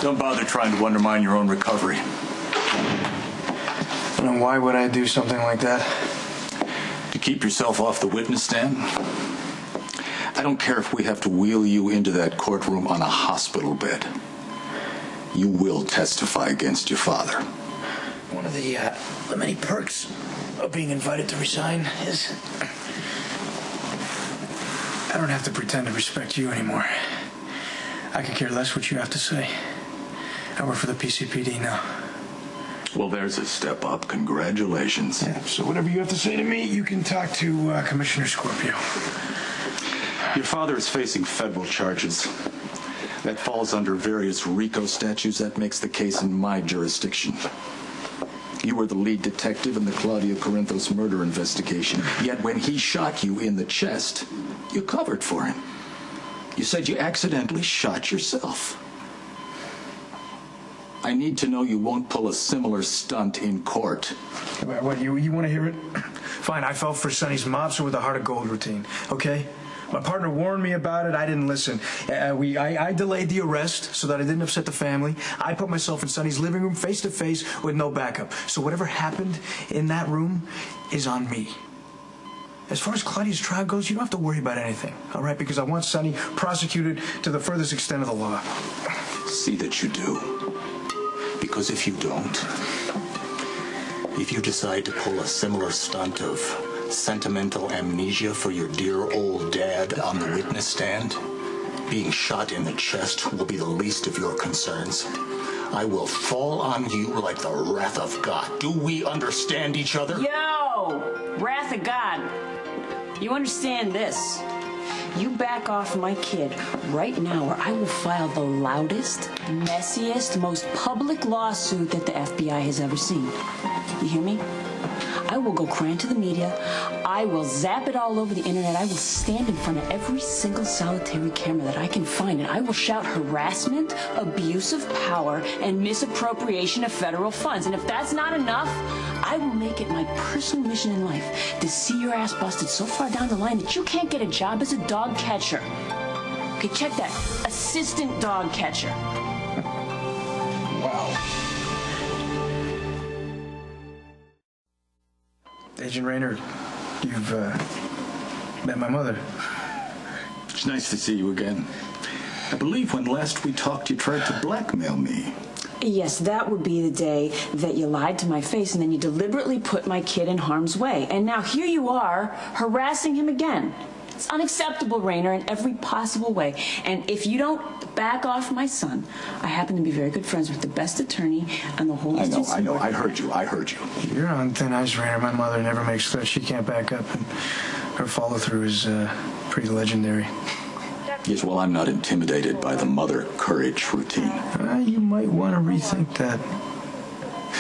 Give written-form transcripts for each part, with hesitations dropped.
Don't bother trying to undermine your own recovery. And why would I do something like that? To keep yourself off the witness stand? I don't care if we have to wheel you into that courtroom on a hospital bed. You will testify against your father. One of the many perks of being invited to resign is I don't have to pretend to respect you anymore. I could care less what you have to say. I work for the PCPD now. Well, there's a step up. Congratulations. Yeah, so whatever you have to say to me, you can talk to Commissioner Scorpio. Your father is facing federal charges. That falls under various RICO statutes. That makes the case in my jurisdiction. You were the lead detective in the Claudia Corinthos murder investigation. Yet when he shot you in the chest, you covered for him. You said you accidentally shot yourself. I need to know you won't pull a similar stunt in court. What, you want to hear it? Fine, I fell for Sonny's mobster with a heart of gold routine, okay? My partner warned me about it. I didn't listen. I delayed the arrest so that I didn't upset the family. I put myself in Sonny's living room face to face with no backup. So whatever happened in that room is on me. As far as Claudia's trial goes, you don't have to worry about anything, all right? Because I want Sonny prosecuted to the furthest extent of the law. See that you do. Because if you don't, if you decide to pull a similar stunt of sentimental amnesia for your dear old dad on the witness stand, being shot in the chest will be the least of your concerns. I will fall on you like the wrath of God. Do we understand each other? Yo! Wrath of God. You understand this? You back off my kid right now or I will file the loudest, messiest, most public lawsuit that the FBI has ever seen. You hear me? I will go crying to the media. I will zap it all over the internet. I will stand in front of every single solitary camera that I can find, and I will shout harassment, abuse of power, and misappropriation of federal funds. And if that's not enough, I will make it my personal mission in life to see your ass busted so far down the line that you can't get a job as a dog catcher. Okay, check that. Assistant dog catcher. Wow. Agent Raynor, you've met my mother. It's nice to see you again. I believe when last we talked, you tried to blackmail me. Yes, that would be the day that you lied to my face and then you deliberately put my kid in harm's way. And now here you are, harassing him again. It's unacceptable, Raynor, in every possible way. And if you don't back off my son, I happen to be very good friends with the best attorney on the whole institution. I know. I heard you. You're on thin ice, Raynor. My mother never makes threats she can't back up, and her follow-through is pretty legendary. Yes, well, I'm not intimidated by the mother courage routine. You might want to rethink that.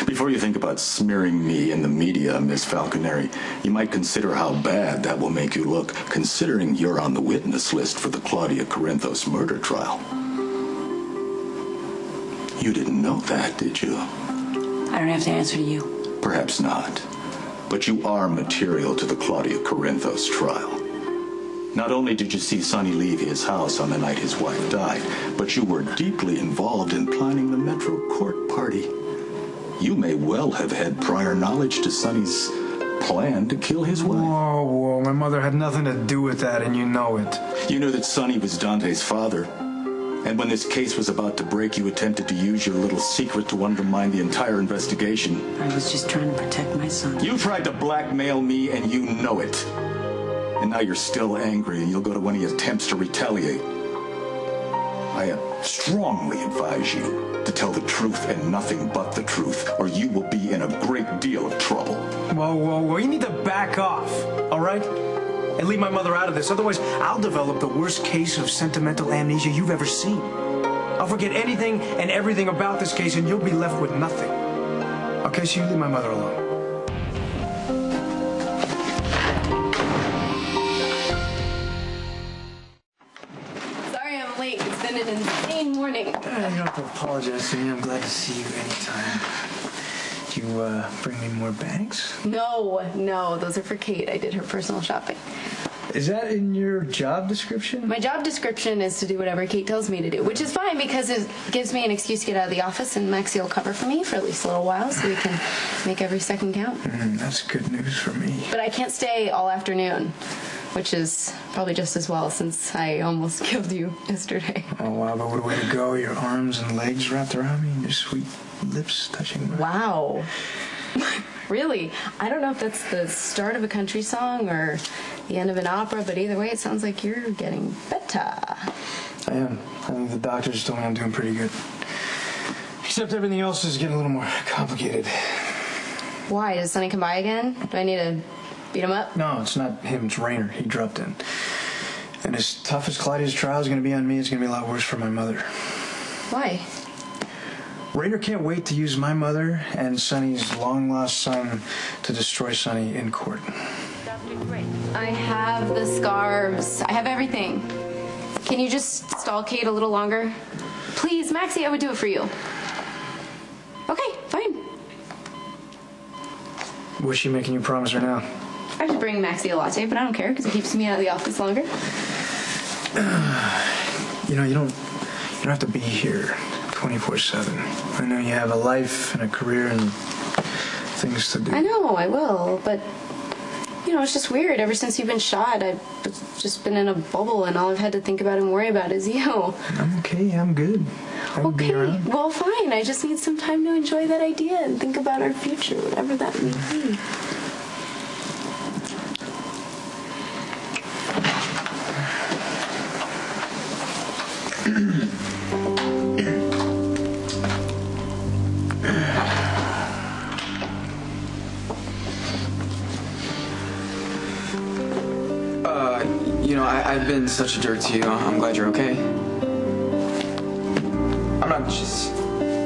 Before you think about smearing me in the media, Miss Falconeri, you might consider how bad that will make you look, considering you're on the witness list for the Claudia Corinthos murder trial. You didn't know that, did you? I don't have to answer to you. Perhaps not. But you are material to the Claudia Corinthos trial. Not only did you see Sonny leave his house on the night his wife died, but you were deeply involved in planning the Metro Court party. You may well have had prior knowledge to Sonny's plan to kill his wife. Whoa, my mother had nothing to do with that, and you know it. You knew that Sonny was Dante's father. And when this case was about to break, you attempted to use your little secret to undermine the entire investigation. I was just trying to protect my son. You tried to blackmail me, and you know it. And now you're still angry, and you'll go to any attempts to retaliate. I strongly advise you to tell the truth and nothing but the truth, or you will be in a great deal of trouble. Whoa, you need to back off, all right? And leave my mother out of this. Otherwise, I'll develop the worst case of sentimental amnesia you've ever seen. I'll forget anything and everything about this case, and you'll be left with nothing. Okay, so you leave my mother alone. It's been an insane morning. You don't have to apologize to me. I'm glad to see you anytime. Do you bring me more bags? No, those are for Kate. I did her personal shopping. Is that in your job description? My job description is to do whatever Kate tells me to do, which is fine because it gives me an excuse to get out of the office, and Maxie will cover for me for at least a little while so we can make every second count. That's good news for me. But I can't stay all afternoon, which is probably just as well since I almost killed you yesterday. Oh, wow, but what a way to go. Your arms and legs wrapped around me and your sweet lips touching mine. Wow. Really? I don't know if that's the start of a country song or the end of an opera, but either way, it sounds like you're getting better. I am. I think the doctors told me I'm doing pretty good. Except everything else is getting a little more complicated. Why? Does Sonny come by again? Do I need to beat him up? No, it's not him. It's Rainer. He dropped in. And as tough as Claudia's trial is going to be on me, it's going to be a lot worse for my mother. Why? Rainer can't wait to use my mother and Sonny's long-lost son to destroy Sonny in court. I have the scarves. I have everything. Can you just stall Kate a little longer? Please, Maxie, I would do it for you. Okay, fine. What's she making you promise her now? I have to bring Maxie a latte, but I don't care because it keeps me out of the office longer. You know, you don't have to be here 24/7. I know you have a life and a career and things to do. I know, I will, but, you know, it's just weird. Ever since you've been shot, I've just been in a bubble, and all I've had to think about and worry about is you. I'm okay. I'm good. I'll be around. Well, fine. I just need some time to enjoy that idea and think about our future, whatever that may be. You know, I've been such a jerk to you. I'm glad you're okay. I'm not just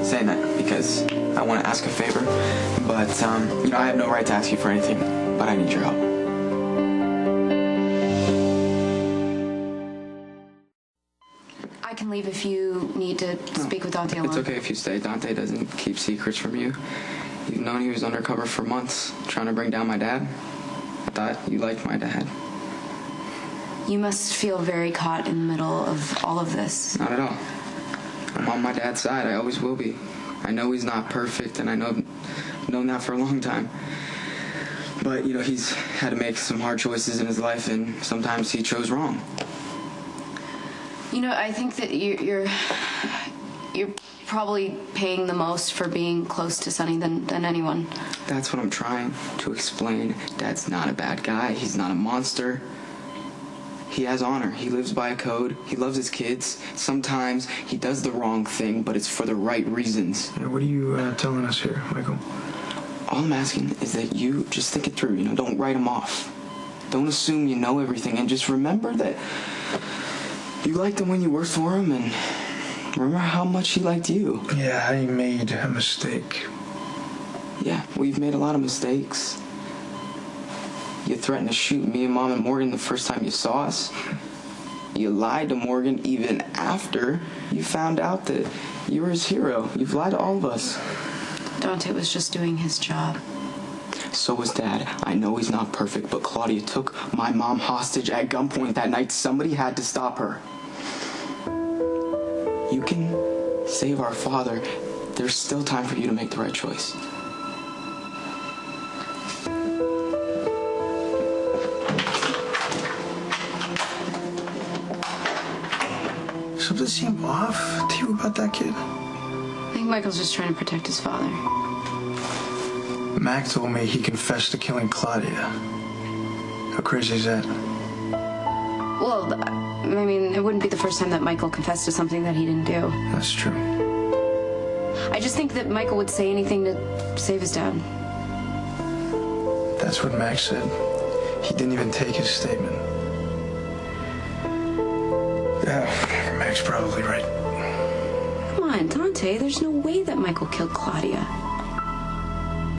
saying that because I want to ask a favor, but, you know, I have no right to ask you for anything, but I need your help. I can leave if you need to speak with Dante alone. It's okay if you stay. Dante doesn't keep secrets from you. You've known he was undercover for months, trying to bring down my dad. I thought you liked my dad. You must feel very caught in the middle of all of this. Not at all. I'm on my dad's side. I always will be. I know he's not perfect, and I've known that for a long time. But, you know, he's had to make some hard choices in his life, and sometimes he chose wrong. You know, I think that you're probably paying the most for being close to Sonny than anyone. That's what I'm trying to explain. Dad's not a bad guy. He's not a monster. He has honor. He lives by a code. He loves his kids. Sometimes he does the wrong thing, but it's for the right reasons. Yeah, what are you telling us here, Michael? All I'm asking is that you just think it through. You know, don't write him off. Don't assume you know everything, and just remember that you liked him when you worked for him, and remember how much he liked you. Yeah, I made a mistake. Yeah, we've made a lot of mistakes. You threatened to shoot me and Mom and Morgan the first time you saw us. You lied to Morgan even after you found out that you were his hero. You've lied to all of us. Dante was just doing his job. So was Dad. I know he's not perfect, but Claudia took my mom hostage at gunpoint that night. Somebody had to stop her. You can save our father. There's still time for you to make the right choice. Something seemed off to you about that kid? I think Michael's just trying to protect his father. Mac told me he confessed to killing Claudia. How crazy is that? Well, I mean, it wouldn't be the first time that Michael confessed to something that he didn't do. That's true. I just think that Michael would say anything to save his dad. That's what Mac said. He didn't even take his statement. Yeah, Mac's probably right. Come on, Dante, there's no way that Michael killed Claudia.